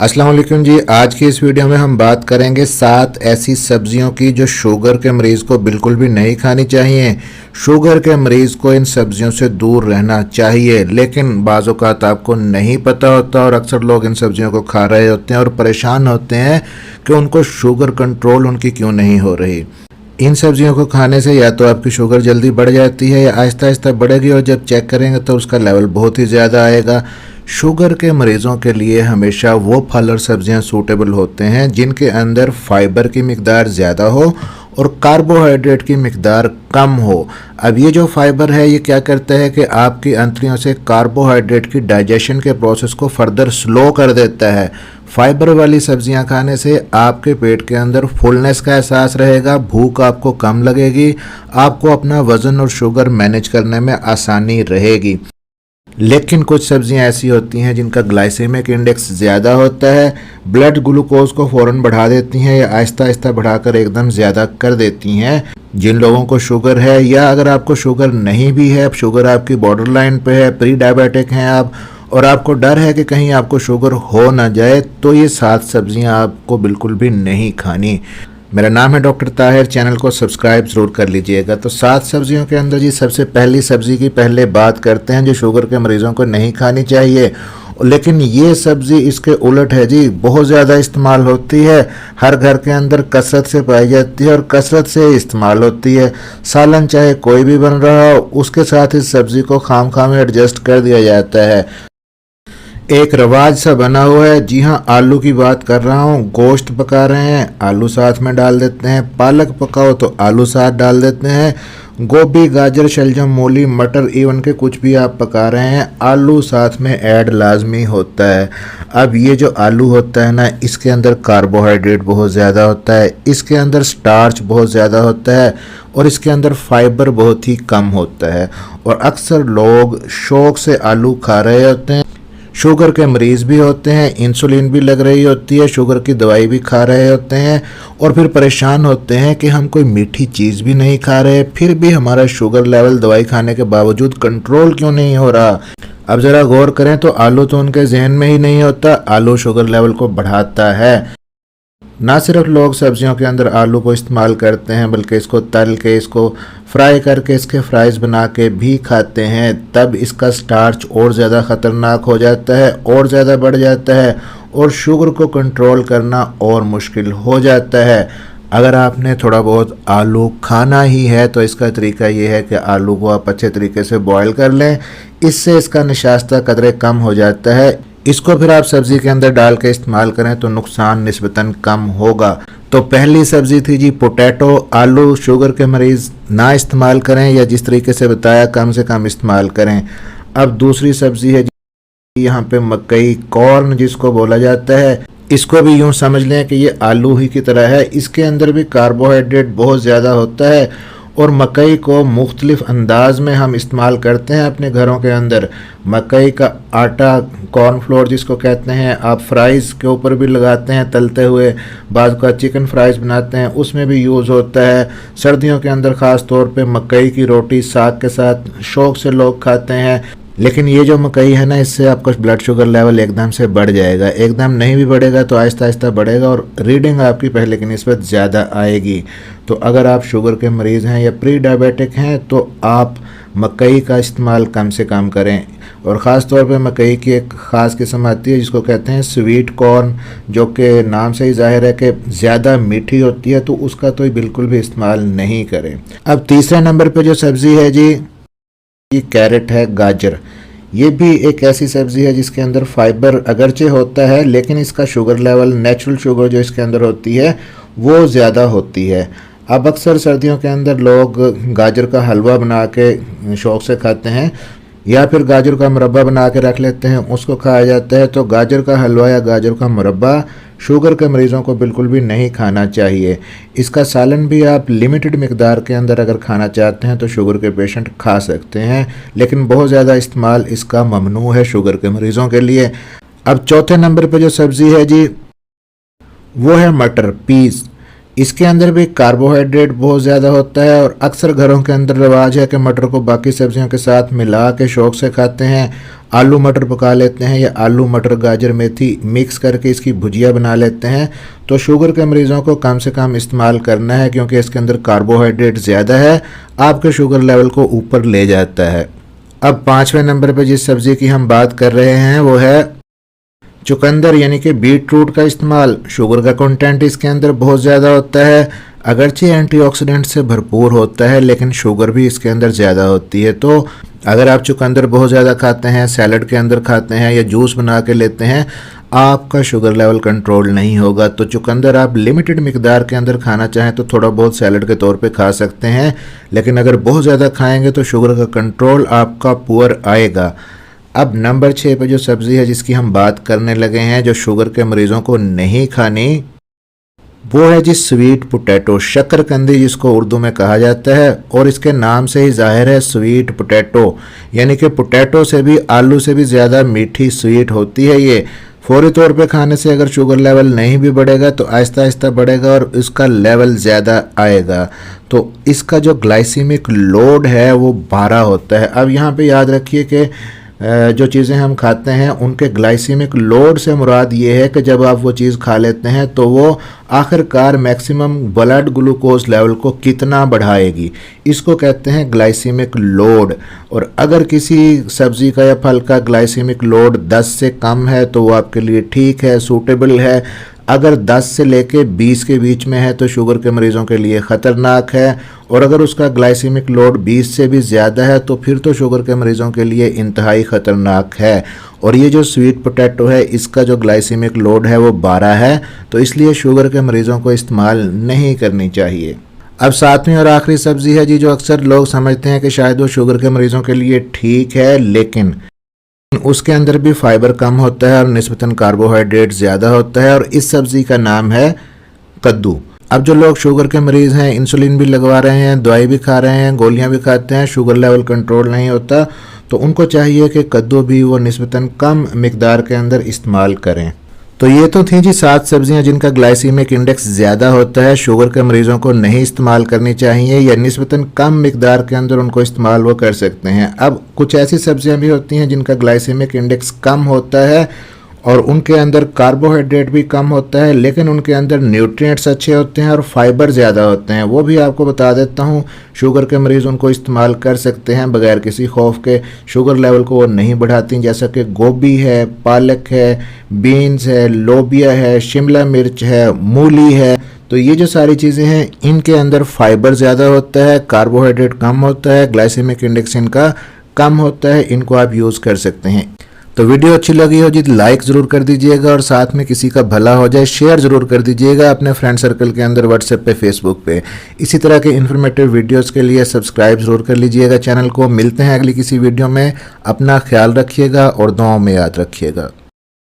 अस्सलाम वालेकुम जी। आज की इस वीडियो में हम बात करेंगे 7 ऐसी सब्जियों की जो शुगर के मरीज़ को बिल्कुल भी नहीं खानी चाहिए। शुगर के मरीज़ को इन सब्जियों से दूर रहना चाहिए, लेकिन बाज़ औक़ात आपको नहीं पता होता और अक्सर लोग इन सब्जियों को खा रहे होते हैं और परेशान होते हैं कि उनको शुगर कंट्रोल उनकी क्यों नहीं हो रही। इन सब्जियों को खाने से या तो आपकी शुगर जल्दी बढ़ जाती है या आहिस्ता आहिस्ता बढ़ेगी और जब चेक करेंगे तो उसका लेवल बहुत ही ज़्यादा आएगा। शुगर के मरीज़ों के लिए हमेशा वो फल और सब्जियां सूटेबल होते हैं जिनके अंदर फाइबर की मिकदार ज़्यादा हो और कार्बोहाइड्रेट की मिकदार कम हो। अब ये जो फाइबर है ये क्या करता है कि आपकी अंतड़ियों से कार्बोहाइड्रेट की डाइजेशन के प्रोसेस को फर्दर स्लो कर देता है। फाइबर वाली सब्जियां खाने से आपके पेट के अंदर फुलनेस का एहसास रहेगा, भूख आपको कम लगेगी, आपको अपना वज़न और शुगर मैनेज करने में आसानी रहेगी। लेकिन कुछ सब्जियां ऐसी होती हैं जिनका ग्लाइसेमिक इंडेक्स ज़्यादा होता है, ब्लड ग्लूकोज को फ़ौरन बढ़ा देती हैं या आहिस्ता आहिस्ता बढ़ाकर एकदम ज़्यादा कर देती हैं। जिन लोगों को शुगर है या अगर आपको शुगर नहीं भी है, शुगर आपकी बॉर्डर लाइन पे है, प्री डायबिटिक हैं आप और आपको डर है कि कहीं आपको शुगर हो ना जाए, तो ये 7 सब्जियां आपको बिल्कुल भी नहीं खानी। मेरा नाम है डॉक्टर ताहिर, चैनल को सब्सक्राइब ज़रूर कर लीजिएगा। तो 7 सब्जियों के अंदर जी सबसे पहली सब्ज़ी की पहले बात करते हैं जो शुगर के मरीज़ों को नहीं खानी चाहिए, लेकिन ये सब्ज़ी इसके उलट है जी, बहुत ज़्यादा इस्तेमाल होती है, हर घर के अंदर कसरत से पाई जाती है और कसरत से इस्तेमाल होती है। सालन चाहे कोई भी बन रहा हो उसके साथ इस सब्ज़ी को खाम में एडजस्ट कर दिया जाता है। एक रवाज सा बना हुआ है। जी हाँ, आलू की बात कर रहा हूँ। गोश्त पका रहे हैं, आलू साथ में डाल देते हैं। पालक पकाओ तो आलू साथ डाल देते हैं। गोभी, गाजर, शलजम, मूली, मटर, इवन के कुछ भी आप पका रहे हैं, आलू साथ में ऐड लाजमी होता है। अब ये जो आलू होता है ना, इसके अंदर कार्बोहाइड्रेट बहुत ज़्यादा होता है, इसके अंदर स्टार्च बहुत ज़्यादा होता है और इसके अंदर फाइबर बहुत ही कम होता है। और अक्सर लोग शौक़ से आलू खा रहे होते हैं। शुगर के मरीज़ भी होते हैं, इंसुलिन भी लग रही होती है, शुगर की दवाई भी खा रहे होते हैं और फिर परेशान होते हैं कि हम कोई मीठी चीज़ भी नहीं खा रहे, फिर भी हमारा शुगर लेवल दवाई खाने के बावजूद कंट्रोल क्यों नहीं हो रहा। अब ज़रा गौर करें तो आलू तो उनके जहन में ही नहीं होता, आलू शुगर लेवल को बढ़ाता है। ना सिर्फ लोग सब्जियों के अंदर आलू को इस्तेमाल करते हैं बल्कि इसको तल के, इसको फ्राई करके, इसके फ्राइज़ बना के भी खाते हैं। तब इसका स्टार्च और ज़्यादा ख़तरनाक हो जाता है, और ज़्यादा बढ़ जाता है और शुगर को कंट्रोल करना और मुश्किल हो जाता है। अगर आपने थोड़ा बहुत आलू खाना ही है तो इसका तरीका ये है कि आलू को आप अच्छे तरीके से बॉयल कर लें, इससे इसका निशास्ता कदरे कम हो जाता है। इसको फिर आप सब्ज़ी के अंदर डाल के इस्तेमाल करें तो नुकसान निस्बतन कम होगा। तो पहली सब्ज़ी थी जी पोटैटो। आलू शुगर के मरीज़ ना इस्तेमाल करें या जिस तरीके से बताया कम से कम इस्तेमाल करें। अब दूसरी सब्ज़ी है जी यहाँ पे मकई, कॉर्न जिसको बोला जाता है। इसको भी यूँ समझ लें कि ये आलू ही की तरह है, इसके अंदर भी कार्बोहाइड्रेट बहुत ज़्यादा होता है और मकई को मुख्तलिफ अंदाज में हम इस्तेमाल करते हैं अपने घरों के अंदर। मकई का आटा, कॉर्नफ्लोर जिसको कहते हैं, आप फ्राइज़ के ऊपर भी लगाते हैं तलते हुए, बाद का चिकन फ्राइज़ बनाते हैं उसमें भी यूज़ होता है। सर्दियों के अंदर ख़ास तौर पे मकई की रोटी साग के साथ शौक़ से लोग खाते हैं। लेकिन ये जो मकई है ना, इससे आपका ब्लड शुगर लेवल एकदम से बढ़ जाएगा, एकदम नहीं भी बढ़ेगा तो आहिस्ता आहिस्ता बढ़ेगा और रीडिंग आपकी पहले की निस्बत ज़्यादा आएगी। तो अगर आप शुगर के मरीज़ हैं या प्री डायबिटिक हैं तो आप मकई का इस्तेमाल कम से कम करें। और ख़ास तौर पे मकई की एक ख़ास किस्म आती है जिसको कहते हैं स्वीट कॉर्न, जो कि नाम से ही जाहिर है कि ज़्यादा मीठी होती है, तो उसका तो बिल्कुल भी इस्तेमाल नहीं करें। अब तीसरे नंबर पर जो सब्ज़ी है जी, ये कैरेट है, गाजर। ये भी एक ऐसी सब्ज़ी है जिसके अंदर फाइबर अगरचे होता है लेकिन इसका शुगर लेवल, नेचुरल शुगर जो इसके अंदर होती है वो ज़्यादा होती है। अब अक्सर सर्दियों के अंदर लोग गाजर का हलवा बना के शौक़ से खाते हैं या फिर गाजर का मुरब्बा बना के रख लेते हैं, उसको खाया जाता है। तो गाजर का हलवा या गाजर का मुरब्बा शुगर के मरीज़ों को बिल्कुल भी नहीं खाना चाहिए। इसका सालन भी आप लिमिटेड मिकदार के अंदर अगर खाना चाहते हैं तो शुगर के पेशेंट खा सकते हैं, लेकिन बहुत ज़्यादा इस्तेमाल इसका ममनू है शुगर के मरीज़ों के लिए। अब चौथे नंबर पर जो सब्ज़ी है जी वो है मटर, पीस। इसके अंदर भी कार्बोहाइड्रेट बहुत ज़्यादा होता है और अक्सर घरों के अंदर रिवाज है कि मटर को बाकी सब्जियों के साथ मिला के शौक से खाते हैं। आलू मटर पका लेते हैं या आलू मटर गाजर मेथी मिक्स करके इसकी भुजिया बना लेते हैं। तो शुगर के मरीज़ों को कम से कम इस्तेमाल करना है क्योंकि इसके अंदर कार्बोहाइड्रेट ज़्यादा है, आपके शुगर लेवल को ऊपर ले जाता है। अब 5वें नंबर पर जिस सब्ज़ी की हम बात कर रहे हैं वो है चुकंदर यानी कि बीट रूट का इस्तेमाल। शुगर का कंटेंट इसके अंदर बहुत ज़्यादा होता है, अगरचे एंटीऑक्सीडेंट से भरपूर होता है लेकिन शुगर भी इसके अंदर ज़्यादा होती है। तो अगर आप चुकंदर बहुत ज़्यादा खाते हैं, सैलड के अंदर खाते हैं या जूस बना के लेते हैं, आपका शुगर लेवल कंट्रोल नहीं होगा। तो चुकंदर आप लिमिटेड मिकदार के अंदर खाना चाहें तो थोड़ा बहुत सैलड के तौर पे खा सकते हैं, लेकिन अगर बहुत ज़्यादा खाएंगे तो शुगर का कंट्रोल आपका पुअर आएगा। अब नंबर 6 पे जो सब्ज़ी है जिसकी हम बात करने लगे हैं जो शुगर के मरीज़ों को नहीं खानी, वो है जी स्वीट पोटैटो, शक्करकंदी जिसको उर्दू में कहा जाता है। और इसके नाम से ही जाहिर है स्वीट पोटैटो, यानी कि पोटैटो से भी आलू से भी ज़्यादा मीठी स्वीट होती है ये। फौरी तौर पे खाने से अगर शुगर लेवल नहीं भी बढ़ेगा तो आहिस्ता आहिस्ता बढ़ेगा और इसका लेवल ज़्यादा आएगा। तो इसका जो ग्लाइसीमिक लोड है वो 12 होता है। अब यहाँ पे याद रखिए कि जो चीज़ें हम खाते हैं उनके ग्लाइसीमिक लोड से मुराद ये है कि जब आप वो चीज़ खा लेते हैं तो वो आखिरकार मैक्सिमम ब्लड ग्लूकोज लेवल को कितना बढ़ाएगी, इसको कहते हैं ग्लाइसीमिक लोड। और अगर किसी सब्ज़ी का या फल का ग्लाइसीमिक लोड 10 से कम है तो वो आपके लिए ठीक है, सूटेबल है। अगर 10 से लेके 20 के बीच में है तो शुगर के मरीज़ों के लिए ख़तरनाक है, और अगर उसका ग्लाइसीमिक लोड 20 से भी ज़्यादा है तो फिर तो शुगर के मरीज़ों के लिए इंतहाई ख़तरनाक है। और ये जो स्वीट पोटैटो है इसका जो ग्लाइसीमिक लोड है वो 12 है, तो इसलिए शुगर के मरीज़ों को इस्तेमाल नहीं करनी चाहिए। अब 7वीं और आखिरी सब्ज़ी है जी जो अक्सर लोग समझते हैं कि शायद वो शुगर के मरीज़ों के लिए ठीक है, लेकिन उसके अंदर भी फाइबर कम होता है और निस्बतन कार्बोहाइड्रेट ज़्यादा होता है, और इस सब्ज़ी का नाम है कद्दू। अब जो लोग शुगर के मरीज़ हैं, इंसुलिन भी लगवा रहे हैं, दवाई भी खा रहे हैं, गोलियां भी खाते हैं, शुगर लेवल कंट्रोल नहीं होता, तो उनको चाहिए कि कद्दू भी वो निस्बतन कम मिकदार के अंदर इस्तेमाल करें। तो ये तो थी जी 7 सब्जियां जिनका ग्लाइसीमिक इंडेक्स ज़्यादा होता है, शुगर के मरीज़ों को नहीं इस्तेमाल करनी चाहिए या निस्बतन कम मिकदार के अंदर उनको इस्तेमाल वो कर सकते हैं। अब कुछ ऐसी सब्जियां भी होती हैं जिनका ग्लाइसीमिक इंडेक्स कम होता है और उनके अंदर कार्बोहाइड्रेट भी कम होता है, लेकिन उनके अंदर न्यूट्रिएंट्स अच्छे होते हैं और फाइबर ज़्यादा होते हैं। वो भी आपको बता देता हूँ, शुगर के मरीज़ उनको इस्तेमाल कर सकते हैं बगैर किसी खौफ के, शुगर लेवल को वो नहीं बढ़ाती, जैसा कि गोभी है, पालक है, बीन्स है, लोबिया है, शिमला मिर्च है, मूली है। तो ये जो सारी चीज़ें हैं इनके अंदर फाइबर ज़्यादा होता है, कार्बोहाइड्रेट कम होता है, ग्लाइसेमिक इंडेक्स इनका कम होता है, इनको आप यूज़ कर सकते हैं। तो वीडियो अच्छी लगी हो जी लाइक ज़रूर कर दीजिएगा और साथ में किसी का भला हो जाए शेयर ज़रूर कर दीजिएगा अपने फ्रेंड सर्कल के अंदर, व्हाट्सएप पे, फेसबुक पे। इसी तरह के इन्फॉर्मेटिव वीडियोस के लिए सब्सक्राइब ज़रूर कर लीजिएगा चैनल को। मिलते हैं अगली किसी वीडियो में, अपना ख्याल रखिएगा और दुआओं में याद रखिएगा।